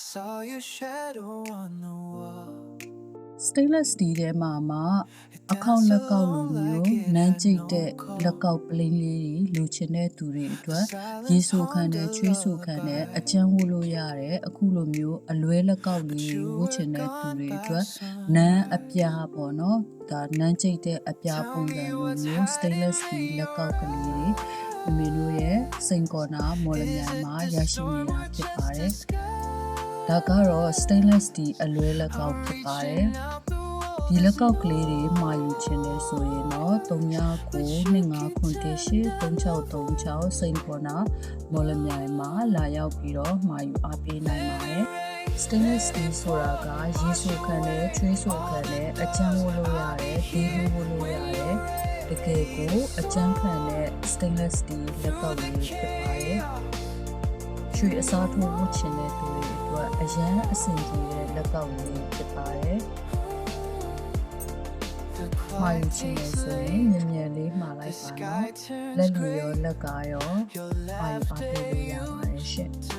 saw your shadow on the wall. stainless steel ထဲမှာအခေါက်လက်ကောက်လိုမျိုးနမ်းကျိတ်တဲ့လက်ကောက်ပလင်းလေးတွေလိုချင်တဲ့သူတွေအတွက်ရေဆိုခံတဲ့ချွေးဆိုခံတဲ့အကျန်းဝတ်လို့ရတယ်အခုလိုမျိုးအလွဲလက်ကောက်လေးဝတ်ချင်တဲ့သူတွေအတွက်နမ်းအပြားပေါ့နော်ဒါနမ်းကျိတ်တဲ့အပြားပုံစံလိုမျိုး stainless steel လက်ကောက်ကလေးတွေအမေတို့ရဲ့စိန်ကော်နာမော်လမြိုင်မှာရရှိနေတာဖြစ်ပါတယ်ဒါကတော့ stainless steel အလွဲလက်ကောက်ဖြစ်ပါတယ်ဒီလက်ကောက်ကလေးတွေမှာယူချင်တယ်ဆိုရင်တော့3992583636စိန်ခေါ်နာမော်လမြိုင်မှာလာရောက်ပြီးတော့မှာယူအားပေးနိုင်ပါတယ် stainless steel ဆိုတာကရေဆိုခံတဲ့ချွေးဆိုခံတဲ့အကျန်းဝတ်လို့ရတယ်ဒီလိုဝတ်လို့ရတယ်တကယ်ကိုအကျန်းခံတဲ့ stainless steel လက်ကောက်လေးဖြစ်ပါတယ်ရွှေအစားထိုးဝတ်ချင်တဲ့သူတွေအတွက်အရန်အဆင်ပြေတဲ့လက်ကောက်လေးဖြစ်ပါတယ်မှာယူချင်တယ်ဆိုရင်မြန်မြန်လေးမှာလိုက်ပါနော်လက်လီရောလက်ကားရောမှာယူအားပေးလို့ရပါတယ်ရှင်